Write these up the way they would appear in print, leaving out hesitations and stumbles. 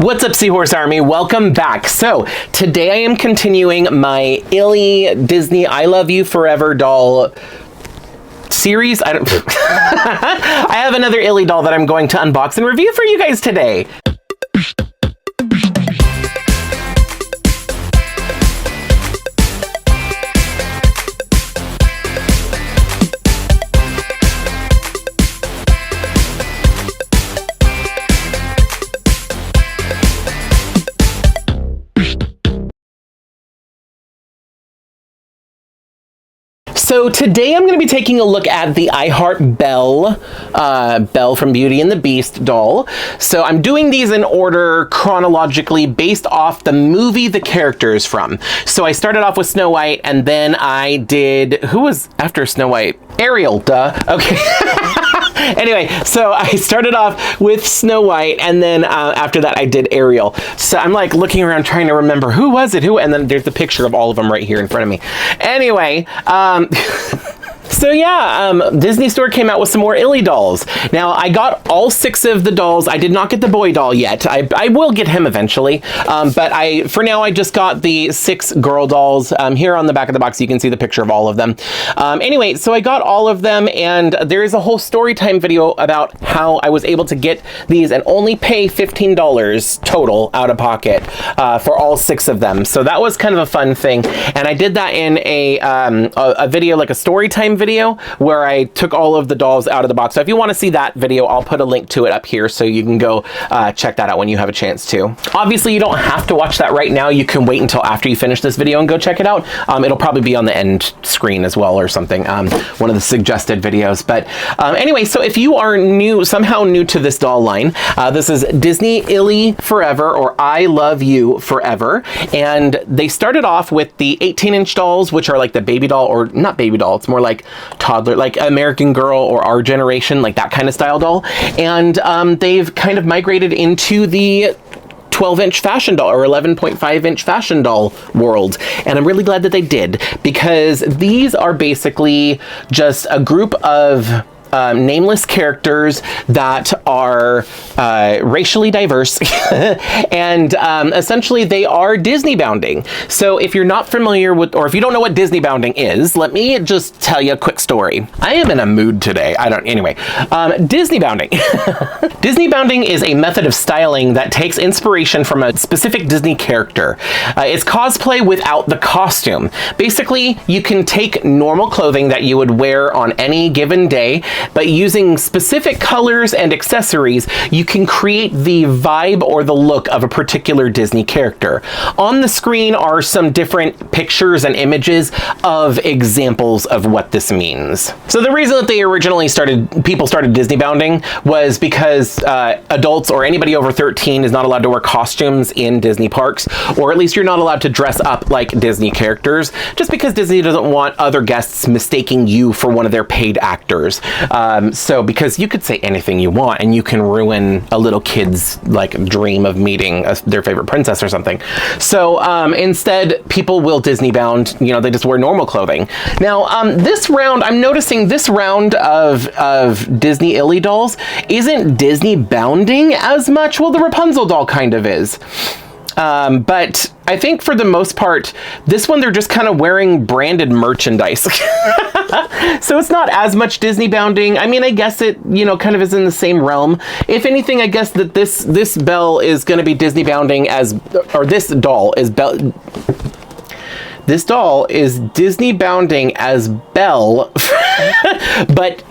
What's up, Seahorse Army? Welcome back. So today I am continuing my Illy Disney I Love You Forever doll series. I have another Illy doll that I'm going to unbox and review for you guys today. So today I'm going to be taking a look at the I Heart Belle, Belle from Beauty and the Beast doll. So I'm doing these in order chronologically based off the movie the character is from. So I started off with Snow White, and then I did, who was after Snow White? Ariel, duh. Okay. Anyway, so I started off with Snow White, and then after that I did Ariel. So I'm like looking around trying to remember who was it, and then there's the picture of all of them right here in front of me. Anyway, so yeah, Disney Store came out with some more Illy dolls. Now, I got all 6 of the dolls. I did not get the boy doll yet. I will get him eventually, but for now I just got the 6 girl dolls. Here on the back of the box you can see the picture of all of them. Anyway, so I got all of them, and there is a whole story time video about how I was able to get these and only pay $15 total out of pocket for all 6 of them. So that was kind of a fun thing, and I did that in a video, like a story time video, where I took all of the dolls out of the box. So if you want to see that video, I'll put a link to it up here so you can go check that out when you have a chance to. Obviously, you don't have to watch that right now. You can wait until after you finish this video and go check it out. It'll probably be on the end screen as well or something, one of the suggested videos. But anyway, so if you are somehow new to this doll line, this is Disney Illy Forever, or I Love You Forever. And they started off with the 18-inch dolls, which are like the baby doll, or not baby doll, it's more like toddler, like American Girl or Our Generation, like that kind of style doll. And they've kind of migrated into the 12-inch fashion doll or 11.5-inch fashion doll world. And I'm really glad that they did, because these are basically just a group of nameless characters that are racially diverse and essentially they are Disney bounding. So if you're not familiar with, or if you don't know what Disney bounding is, let me just tell you a quick story. I am in a mood today. Anyway, Disney bounding. Disney bounding is a method of styling that takes inspiration from a specific Disney character. It's cosplay without the costume. Basically, you can take normal clothing that you would wear on any given day, but using specific colors and accessories, you can create the vibe or the look of a particular Disney character. On the screen are some different pictures and images of examples of what this means. So the reason that people started Disney bounding was because adults or anybody over 13 is not allowed to wear costumes in Disney parks, or at least you're not allowed to dress up like Disney characters, just because Disney doesn't want other guests mistaking you for one of their paid actors. So because you could say anything you want and you can ruin a little kid's like dream of meeting their favorite princess or something. So instead, people will Disney bound, they just wear normal clothing. Now, this round, I'm noticing this round of Disney Illy dolls isn't Disney bounding as much. Well, the Rapunzel doll kind of is. But I think for the most part, this one, they're just kind of wearing branded merchandise. So it's not as much Disney bounding. I mean, I guess it, kind of is in the same realm. If anything, I guess that this Belle is going to be Disney bounding this doll is Disney bounding as Belle, but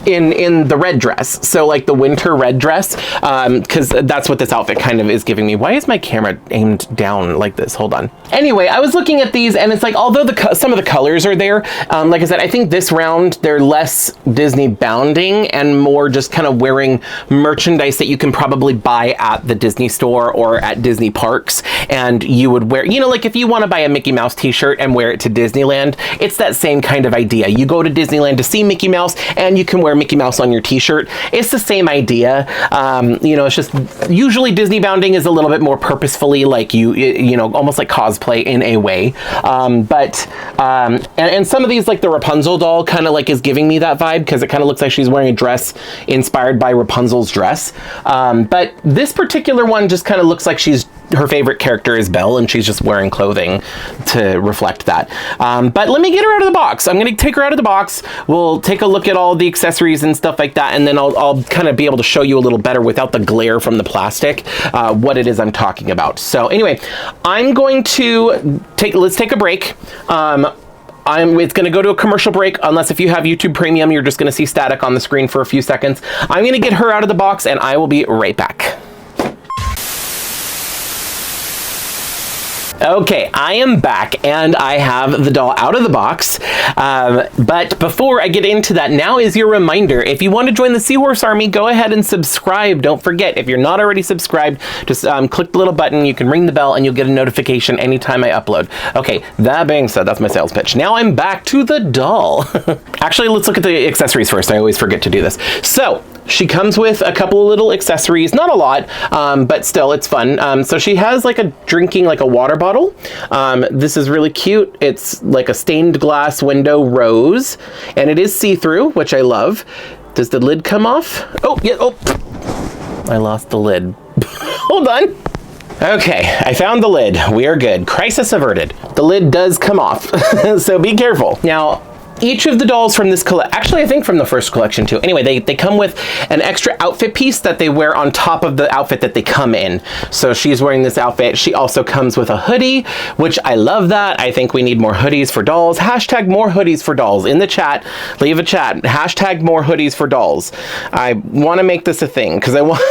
in the red dress, so like the winter red dress, because that's what this outfit kind of is giving me. Why is my camera aimed down like this? Hold on. Anyway, I was looking at these, and it's like, although some of the colors are there, like I said, I think this round they're less Disney bounding and more just kind of wearing merchandise that you can probably buy at the Disney store or at Disney parks, and you would wear, like if you want to buy a Mickey Mouse t-shirt and wear it to Disneyland, it's that same kind of idea. You go to Disneyland to see Mickey Mouse, and you can wear Mickey Mouse on your t-shirt. It's the same idea. You know, it's just usually Disney bounding is a little bit more purposefully like you know, almost like cosplay in a way. And some of these, like the Rapunzel doll, kind of like is giving me that vibe because it kind of looks like she's wearing a dress inspired by Rapunzel's dress. But this particular one just kind of looks like her favorite character is Belle, and she's just wearing clothing to reflect that. But let me get her out of the box. I'm going to take her out of the box. We'll take a look at all the accessories and stuff like that, and then I'll kind of be able to show you a little better without the glare from the plastic what it is I'm talking about. So anyway, I'm going to let's take a break. It's going to go to a commercial break, unless if you have YouTube Premium, you're just going to see static on the screen for a few seconds. I'm going to get her out of the box, and I will be right back. Okay, I am back and I have the doll out of the box. But before I get into that, now is your reminder. If you want to join the Seahorse Army, go ahead and subscribe. Don't forget, if you're not already subscribed, just click the little button. You can ring the bell and you'll get a notification anytime I upload. Okay, that being said, that's my sales pitch. Now I'm back to the doll. Actually, let's look at the accessories first. I always forget to do this. So, she comes with a couple of little accessories, not a lot, but still it's fun. So she has like a water bottle. This is really cute. It's like a stained glass window rose, and it is see-through, which I love. Does the lid come off? Oh, yeah, oh, I lost the lid. Hold on. Okay, I found the lid. We are good. Crisis averted. The lid does come off, so be careful. Now, each of the dolls from this collection, actually I think from the first collection too. Anyway, they come with an extra outfit piece that they wear on top of the outfit that they come in. So she's wearing this outfit. She also comes with a hoodie, which I love that. I think we need more hoodies for dolls. Hashtag more hoodies for dolls. In the chat, leave a chat. Hashtag more hoodies for dolls. I want to make this a thing because I want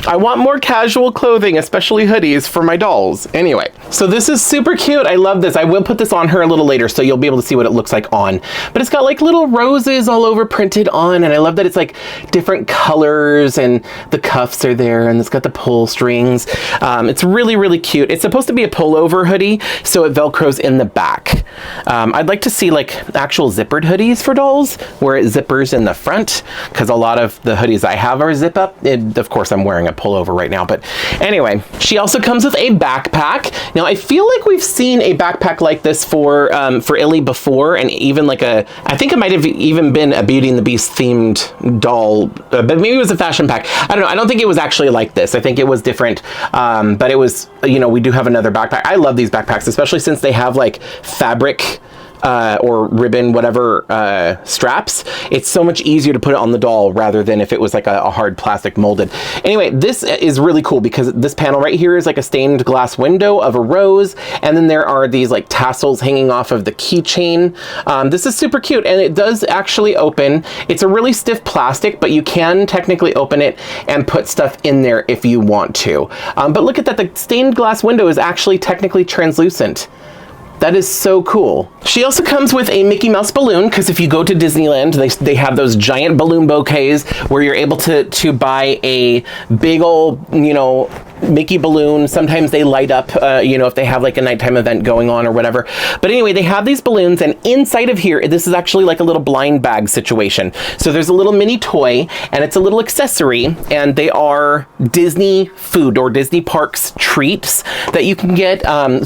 I want more casual clothing, especially hoodies for my dolls. Anyway, so this is super cute. I love this. I will put this on her a little later so you'll be able to see what it looks like on, but it's got like little roses all over printed on, and I love that it's like different colors and the cuffs are there, and it's got the pull strings. It's really, really cute. It's supposed to be a pullover hoodie, so it velcros in the back. I'd like to see like actual zippered hoodies for dolls where it zippers in the front, because a lot of the hoodies I have are zip up. Of course, I'm wearing a pullover right now, but anyway, she also comes with a backpack. Now, I feel like we've seen a backpack like this for Illy before, and even like I think it might have even been a Beauty and the Beast themed doll, but maybe it was a fashion pack. I don't know. I don't think it was actually like this. I think it was different, but it was, you know, we do have another backpack. I love these backpacks, especially since they have like fabric or ribbon, whatever, straps. It's so much easier to put it on the doll rather than if it was like a hard plastic molded. Anyway, this is really cool because this panel right here is like a stained glass window of a rose, and then there are these like tassels hanging off of the keychain. This is super cute, and it does actually open. It's a really stiff plastic, but you can technically open it and put stuff in there if you want to. But look at that, the stained glass window is actually technically translucent. That is so cool. She also comes with a Mickey Mouse balloon, because if you go to Disneyland, they have those giant balloon bouquets where you're able to buy a big old, you know, Mickey balloon. Sometimes they light up, you know, if they have like a nighttime event going on or whatever. But anyway, they have these balloons, and inside of here, this is actually like a little blind bag situation. So there's a little mini toy, and it's a little accessory, and they are Disney food or Disney Parks treats that you can get.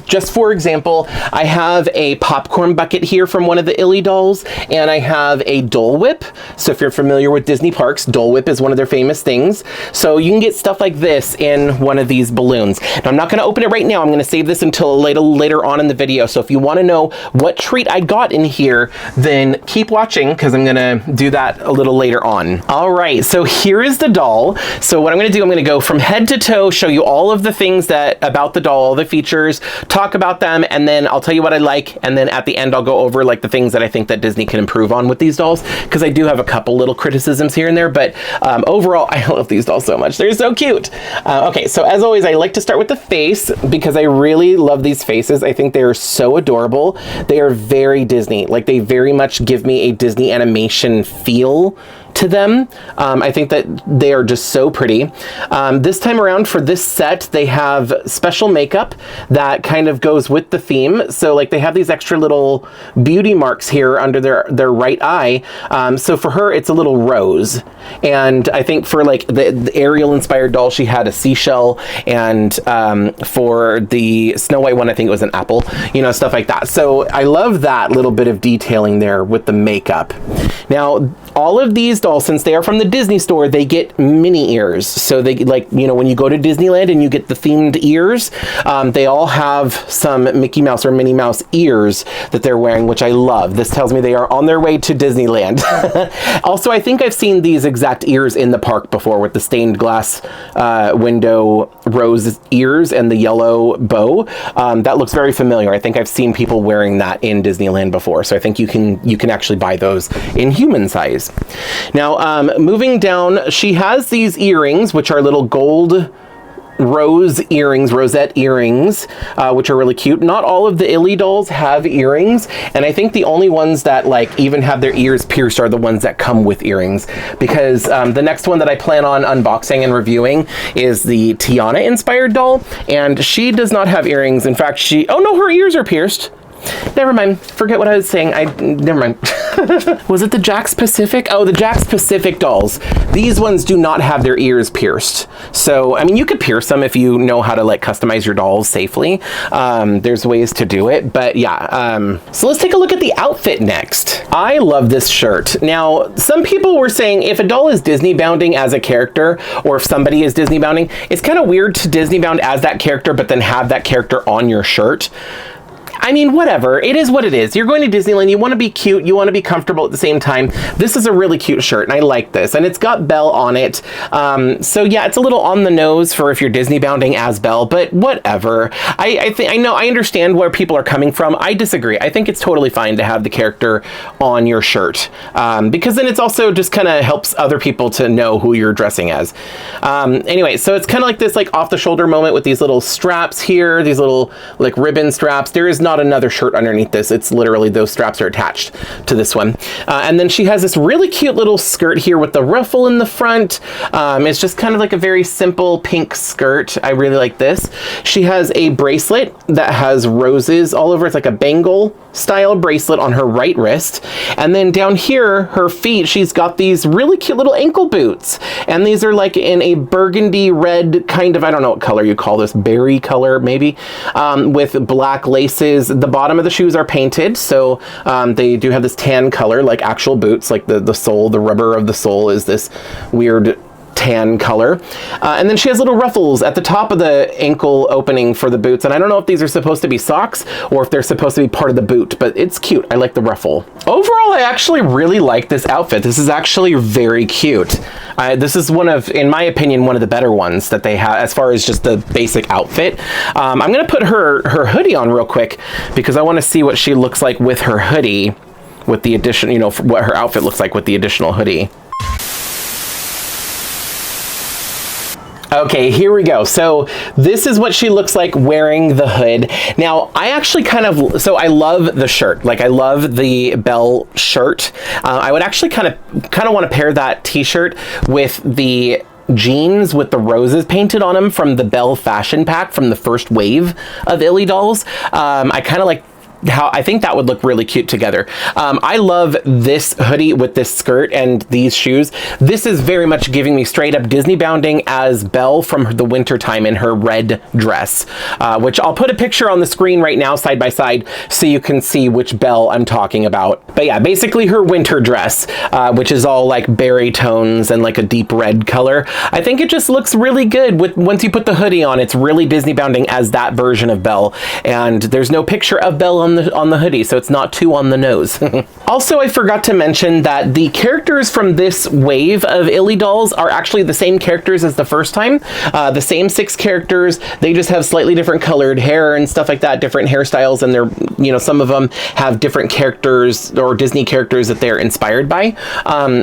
Just for example, I have a popcorn bucket here from one of the Illy dolls, and I have a Dole Whip. So if you're familiar with Disney Parks, Dole Whip is one of their famous things. So you can get stuff like this in one of these balloons. Now, I'm not going to open it right now. I'm going to save this until later on in the video. So if you want to know what treat I got in here, then keep watching, because I'm going to do that a little later on. All right, so here is the doll. So what I'm going to do, I'm going to go from head to toe, show you all of the things about the doll, all the features, talk about them, and then I'll tell you what I like, and then at the end I'll go over like the things that I think that Disney can improve on with these dolls, because I do have a couple little criticisms here and there, but overall I love these dolls so much. They're so cute. Okay, so as always, I like to start with the face because I really love these faces. I think they are so adorable. They are very Disney. Like, they very much give me a Disney animation feel to them. I think that they are just so pretty. This time around for this set, they have special makeup that kind of goes with the theme. So like they have these extra little beauty marks here under their right eye. So for her, it's a little rose. And I think for like the Ariel inspired doll, she had a seashell. And for the Snow White one, I think it was an apple, you know, stuff like that. So I love that little bit of detailing there with the makeup. Now, all of these dolls, since they are from the Disney store, they get mini ears. So they, like, you know, when you go to Disneyland and you get the themed ears, they all have some Mickey Mouse or Minnie Mouse ears that they're wearing, which I love. This tells me they are on their way to Disneyland. Also, I think I've seen these exact ears in the park before with the stained glass window rose ears and the yellow bow. That looks very familiar. I think I've seen people wearing that in Disneyland before. So I think you can actually buy those in human size. Now, moving down, she has these earrings, which are little gold rosette earrings, which are really cute. Not all of the Illy dolls have earrings, and I think the only ones that like even have their ears pierced are the ones that come with earrings, because the next one that I plan on unboxing and reviewing is the Tiana inspired doll, and she does not have earrings. In fact, oh no, her ears are pierced. Never mind. Forget what I was saying. Never mind. Was it the Jax Pacific? Oh, the Jax Pacific dolls. These ones do not have their ears pierced. So, I mean, you could pierce them if you know how to like customize your dolls safely. There's ways to do it, but yeah. So let's take a look at the outfit next. I love this shirt. Now, some people were saying if a doll is Disney bounding as a character, or if somebody is Disney bounding, it's kind of weird to Disney bound as that character, but then have that character on your shirt. I mean, whatever. It is what it is. You're going to Disneyland. You want to be cute. You want to be comfortable at the same time. This is a really cute shirt, and I like this. And it's got Belle on it. So yeah, it's a little on the nose for if you're Disney bounding as Belle, but whatever. I understand where people are coming from. I disagree. I think it's totally fine to have the character on your shirt, because then it's also just kind of helps other people to know who you're dressing as. Anyway, so it's kind of like this like off the shoulder moment with these little straps here, these little like ribbon straps. There is not another shirt underneath this. It's literally those straps are attached to this one. And then she has this really cute little skirt here with the ruffle in the front. It's just kind of like a very simple pink skirt. I really like this. She has a bracelet that has roses all over. It's like a bangle style bracelet on her right wrist. And then down here, her feet, she's got these really cute little ankle boots. And these are like in a burgundy red kind of, I don't know what color you call this, berry color maybe, with black laces. The bottom of the shoes are painted, so they do have this tan color like actual boots, like the sole, the rubber of the sole is this weird tan color. And then she has little ruffles at the top of the ankle opening for the boots. And I don't know if these are supposed to be socks or if they're supposed to be part of the boot, but it's cute. I like the ruffle. Overall, I actually really like this outfit. This is actually very cute. This is one of, in my opinion, one of the better ones that they have as far as just the basic outfit. I'm going to put her hoodie on real quick because I want to see what she looks like with her hoodie, with the addition, you know, what her outfit looks like with the additional hoodie. Okay, here we go. So this is what she looks like wearing the hood. Now, I actually kind of, so I love the shirt. Like, I love the Belle shirt. I would actually kind of want to pair that t-shirt with the jeans with the roses painted on them from the Belle fashion pack from the first wave of Illy dolls. I kind of like how I think that would look really cute together. I love this hoodie with this skirt and these shoes. This is very much giving me straight up Disney bounding as Belle from the winter time in her red dress, which I'll put a picture on the screen right now side by side so you can see which Belle I'm talking about. But yeah, basically her winter dress, which is all like berry tones and like a deep red color. I think it just looks really good with once you put the hoodie on. It's really Disney bounding as that version of Belle, and there's no picture of Belle on the hoodie, so it's not too on the nose. Also, I forgot to mention that the characters from this wave of Illy dolls are actually the same characters as the first time. The same 6 characters, they just have slightly different colored hair and stuff like that, different hairstyles, and they're, you know, some of them have different characters or Disney characters that they're inspired by.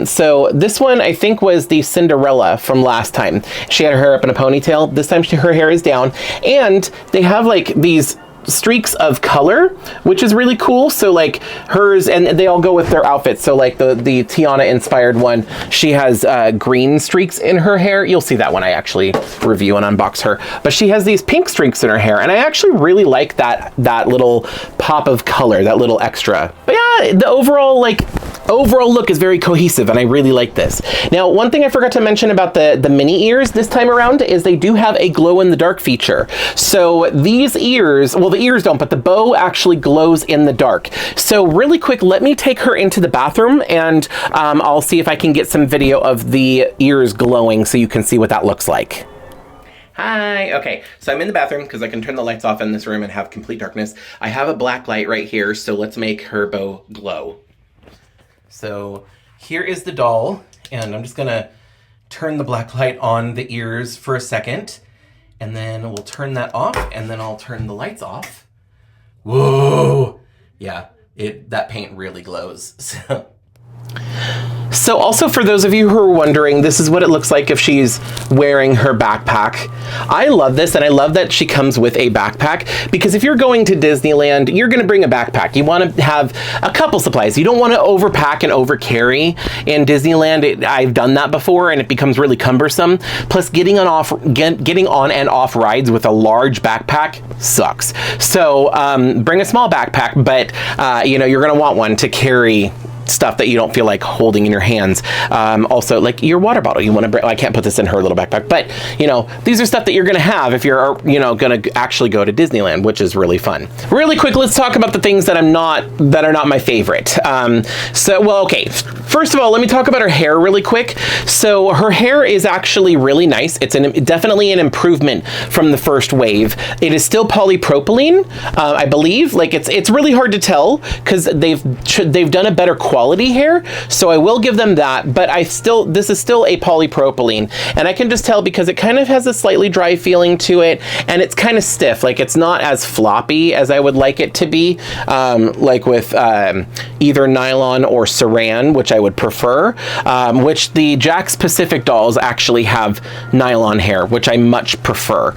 So this one, I think, was the Cinderella from last time. She had her hair up in a ponytail. This time her hair is down, and they have like these streaks of color, which is really cool. So like hers, and they all go with their outfits. So like the Tiana inspired one, she has green streaks in her hair. You'll see that when I actually review and unbox her. But she has these pink streaks in her hair, and I actually really like that little pop of color, that little extra. But yeah, the overall look is very cohesive, and I really like this. Now, one thing I forgot to mention about the mini ears this time around is they do have a glow in the dark feature. So these ears, well, the ears don't, but the bow actually glows in the dark. So really quick, let me take her into the bathroom, and I'll see if I can get some video of the ears glowing so you can see what that looks like. Hi. Okay, so I'm in the bathroom because I can turn the lights off in this room and have complete darkness. I have a black light right here, so let's make her bow glow. So here is the doll, and I'm just gonna turn the black light on the ears for a second, and then we'll turn that off, and then I'll turn the lights off. Whoa! Yeah, that paint really glows. So also, for those of you who are wondering, this is what it looks like if she's wearing her backpack. I love this, and I love that she comes with a backpack, because if you're going to Disneyland, you're gonna bring a backpack. You wanna have a couple supplies. You don't wanna overpack and overcarry in Disneyland. I've done that before, and it becomes really cumbersome. Plus, getting on and off rides with a large backpack sucks. So bring a small backpack, but you know, you're gonna want one to carry stuff that you don't feel like holding in your hands. Also, like your water bottle, you want to bring. I can't put this in her little backpack, but you know, these are stuff that you're going to have if you're, you know, going to actually go to Disneyland, which is really fun. Really quick, let's talk about the things that are not my favorite. Well, okay. First of all, let me talk about her hair really quick. So her hair is actually really nice. It's definitely an improvement from the first wave. It is still polypropylene, I believe. Like it's really hard to tell because they've done a better quality hair, so I will give them that, but this is still a polypropylene, and I can just tell because it kind of has a slightly dry feeling to it, and it's kind of stiff. Like it's not as floppy as I would like it to be, like with either nylon or saran, which I would prefer, which the Jack's Pacific dolls actually have nylon hair, which I much prefer.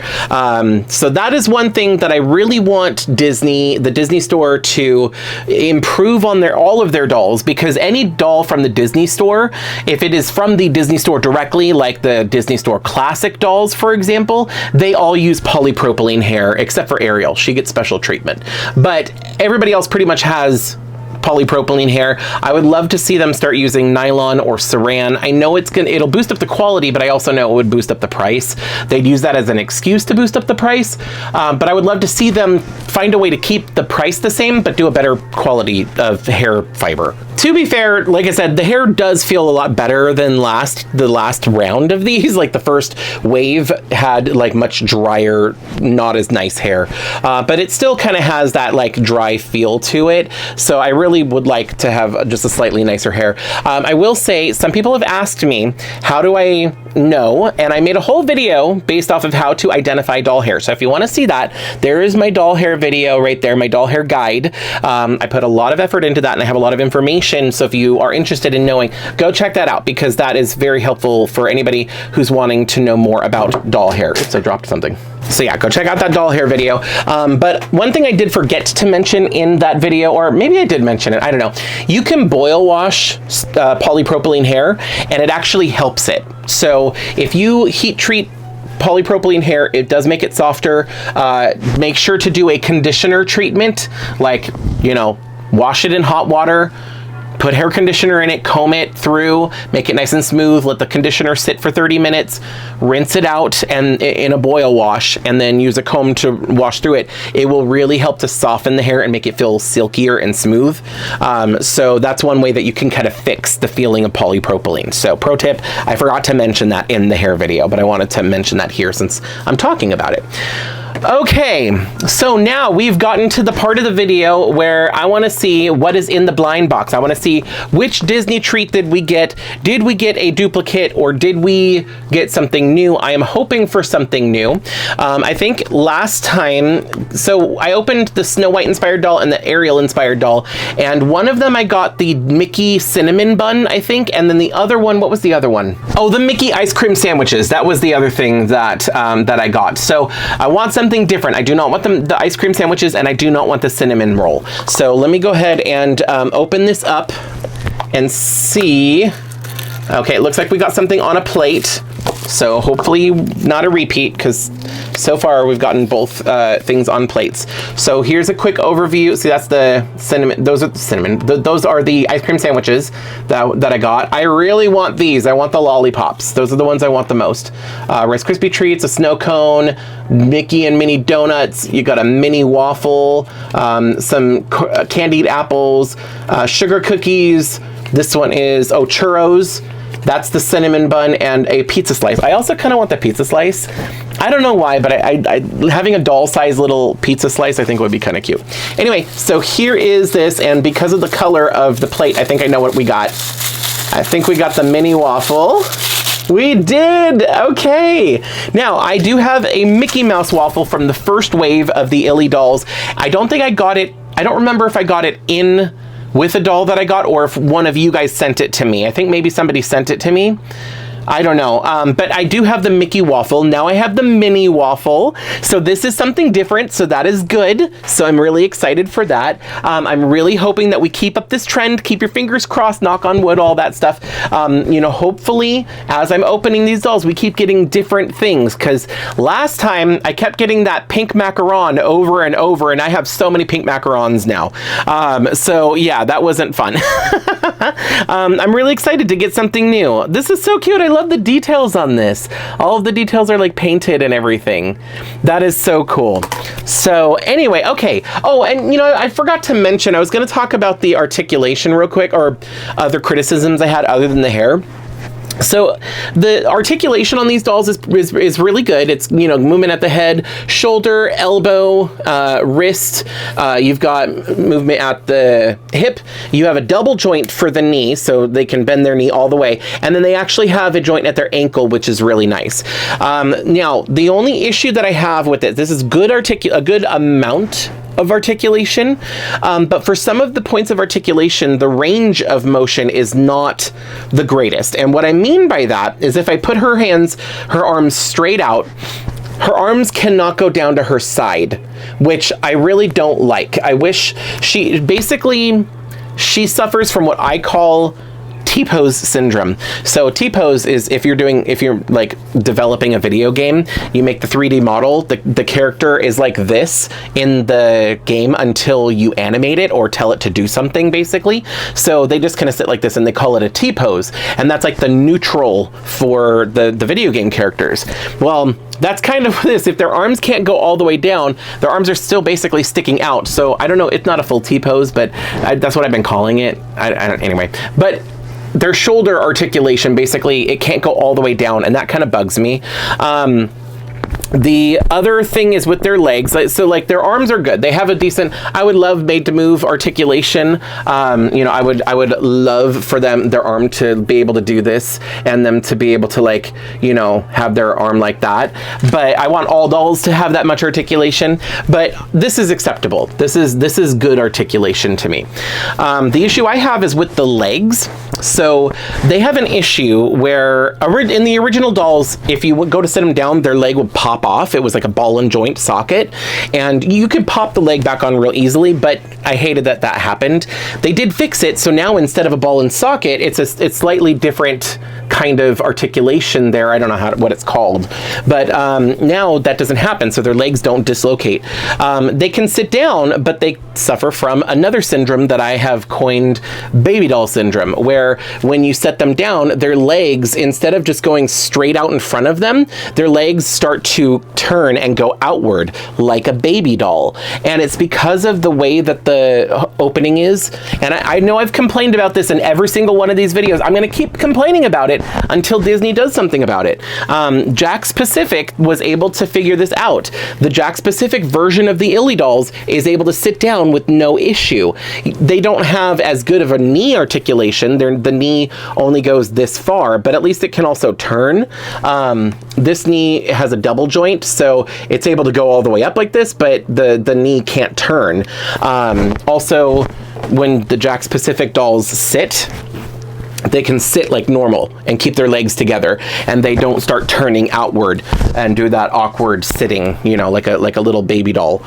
So that is one thing that I really want the Disney store to improve on all of their dolls, because any doll from the Disney store, if it is from the Disney store directly, like the Disney store classic dolls, for example, they all use polypropylene hair, except for Ariel. She gets special treatment. But everybody else pretty much has polypropylene hair. I would love to see them start using nylon or saran. I know it'll boost up the quality, but I also know it would boost up the price. They'd use that as an excuse to boost up the price, but I would love to see them find a way to keep the price the same, but do a better quality of hair fiber. To be fair, like I said, the hair does feel a lot better than the last round of these. Like the first wave had like much drier, not as nice hair, but it still kind of has that like dry feel to it. So I really would like to have just a slightly nicer hair. I will say, some people have asked me, how do I know? And I made a whole video based off of how to identify doll hair. So if you want to see that, there is my doll hair video right there, my doll hair guide. I put a lot of effort into that, and I have a lot of information. So if you are interested in knowing, go check that out, because that is very helpful for anybody who's wanting to know more about doll hair. Oops, I dropped something. So yeah, go check out that doll hair video. But one thing I did forget to mention in that video, or maybe I did mention it, I don't know. You can boil wash polypropylene hair, and it actually helps it. So if you heat treat polypropylene hair, it does make it softer. Make sure to do a conditioner treatment, like, you know, wash it in hot water, put hair conditioner in it, comb it through, make it nice and smooth, let the conditioner sit for 30 minutes, rinse it out and in a boil wash, and then use a comb to wash through it. It will really help to soften the hair and make it feel silkier and smooth. So that's one way that you can kind of fix the feeling of polypropylene. So pro tip, I forgot to mention that in the hair video, but I wanted to mention that here since I'm talking about it. Okay, so now we've gotten to the part of the video where I want to see what is in the blind box. I want to see which Disney treat did we get. Did we get a duplicate, or did we get something new? I am hoping for something new. I think last time, so I opened the Snow White inspired doll and the Ariel inspired doll, and one of them I got the Mickey cinnamon bun, I think, and then the other one, what was the other one? Oh, the Mickey ice cream sandwiches. That was the other thing that that I got. So I want some something different. I do not want the ice cream sandwiches, and I do not want the cinnamon roll. So let me go ahead and open this up and see. Okay, it looks like we got something on a plate. So hopefully not a repeat, because so far we've gotten both things on plates. So here's a quick overview. See, that's the cinnamon. Those are the cinnamon. Those are the ice cream sandwiches that I got. I really want these. I want the lollipops. Those are the ones I want the most. Rice Krispie treats, a snow cone, Mickey and Minnie donuts. You got a mini waffle, some candied apples, sugar cookies. This one is, churros. That's the cinnamon bun, and a pizza slice. I also kind of want the pizza slice. I don't know why, but I having a doll-sized little pizza slice I think would be kind of cute. Anyway, so here is this, and because of the color of the plate, I think I know what we got. I think we got the mini waffle. We did! Okay! Now, I do have a Mickey Mouse waffle from the first wave of the Illy dolls. I don't think I got it, I don't remember if I got it in with a doll that I got, or if one of you guys sent it to me. I think maybe somebody sent it to me. I don't know, but I do have the Mickey waffle. Now I have the mini waffle. So this is something different, so that is good. So I'm really excited for that. I'm really hoping that we keep up this trend. Keep your fingers crossed, knock on wood, all that stuff. You know, hopefully, as I'm opening these dolls, we keep getting different things, because last time I kept getting that pink macaron over and over, and I have so many pink macarons now. So yeah, that wasn't fun. I'm really excited to get something new. This is so cute. I love the details on this. All of the details are like painted and everything. That is so cool. So anyway, okay. Oh, and you know, I forgot to mention, I was going to talk about the articulation real quick, or other criticisms I had other than the hair. So the articulation on these dolls is really good. It's, you know, movement at the head, shoulder, elbow, wrist. You've got movement at the hip. You have a double joint for the knee, so they can bend their knee all the way. And then they actually have a joint at their ankle, which is really nice. Now, the only issue that I have with it, this is a good amount of articulation, but for some of the points of articulation, the range of motion is not the greatest. And what I mean by that is, if I put her arms straight out, her arms cannot go down to her side, which I really don't like. I wish she suffers from what I call T-pose syndrome. So T-pose is if you're like developing a video game, you make the 3D model, the character is like this in the game until you animate it or tell it to do something, basically. So they just kind of sit like this, and they call it a T-pose, and that's like the neutral for the video game characters. Well, that's kind of this. If their arms can't go all the way down, their arms are still basically sticking out. So I don't know, it's not a full T-pose, but that's what I've been calling it. Anyway, but their shoulder articulation, basically, it can't go all the way down, and that kind of bugs me. The other thing is with their legs. So like their arms are good. They have a decent, I would love made to move articulation. You know, I would love for their arm to be able to do this, and them to be able to, like, you know, have their arm like that. But I want all dolls to have that much articulation, but this is acceptable. This is good articulation to me. The issue I have is with the legs. So they have an issue where in the original dolls, if you would go to sit them down, their leg would pop off. It was like a ball and joint socket, and you could pop the leg back on real easily, but I hated that happened. They did fix it, so now instead of a ball and socket, it's slightly different kind of articulation there. I don't know what it's called, but now that doesn't happen, so their legs don't dislocate. They can sit down, but they suffer from another syndrome that I have coined baby doll syndrome, where when you set them down, their legs, instead of just going straight out in front of them, their legs start to turn and go outward like a baby doll. And it's because of the way that the opening is. And I know I've complained about this in every single one of these videos. I'm going to keep complaining about it until Disney does something about it. Jakks Pacific was able to figure this out. The Jakks Pacific version of the Illy dolls is able to sit down with no issue. They don't have as good of a knee articulation. The knee only goes this far, but at least it can also turn. This knee has a double joint, so it's able to go all the way up like this, but the knee can't turn. Also, when the Jakks Pacific dolls sit, they can sit like normal and keep their legs together, and they don't start turning outward and do that awkward sitting, you know, like a little baby doll.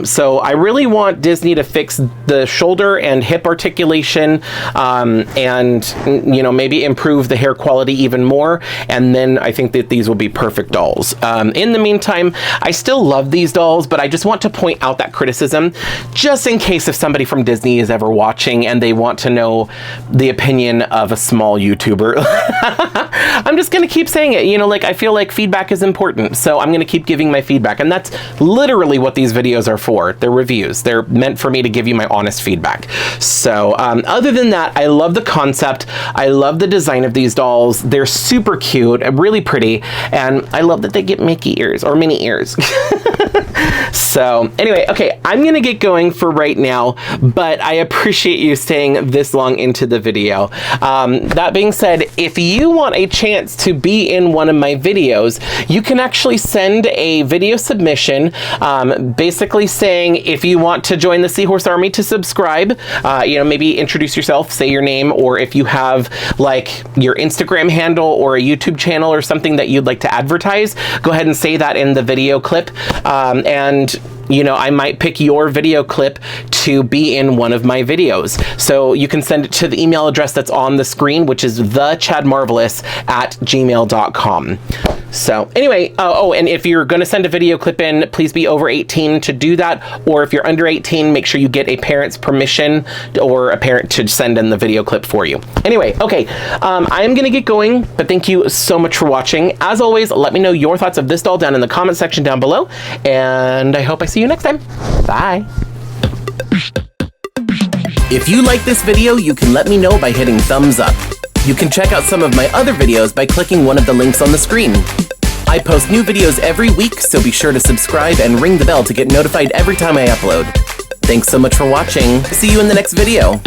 So I really want Disney to fix the shoulder and hip articulation, and you know, maybe improve the hair quality even more, and then I think that these will be perfect dolls. In the meantime, I still love these dolls, but I just want to point out that criticism just in case if somebody from Disney is ever watching and they want to know the opinion of a small YouTuber. I'm just gonna keep saying it, you know, like I feel like feedback is important, so I'm gonna keep giving my feedback, and that's literally what these videos are for. They're reviews. They're meant for me to give you my honest feedback. So other than that, I love the concept. I love the design of these dolls. They're super cute, really pretty, and I love that they get Mickey ears or mini ears. So anyway, okay, I'm gonna get going for right now, but I appreciate you staying this long into the video. That being said, if you want a chance to be in one of my videos, you can actually send a video submission, basically saying if you want to join the Seahorse Army, to subscribe, you know, maybe introduce yourself, say your name, or if you have like your Instagram handle or a YouTube channel or something that you'd like to advertise, go ahead and say that in the video clip, and you know, I might pick your video clip to be in one of my videos. So you can send it to the email address that's on the screen, which is thechadmarvelous@gmail.com. So anyway, oh, and if you're going to send a video clip in, please be over 18 to do that. Or if you're under 18, make sure you get a parent's permission or a parent to send in the video clip for you. Anyway, okay, I am going to get going, but thank you so much for watching. As always, let me know your thoughts of this doll down in the comment section down below, and I hope I see you next time. Bye. If you like this video, you can let me know by hitting thumbs up. You can check out some of my other videos by clicking one of the links on the screen. I post new videos every week, so be sure to subscribe and ring the bell to get notified every time I upload. Thanks so much for watching. See you in the next video.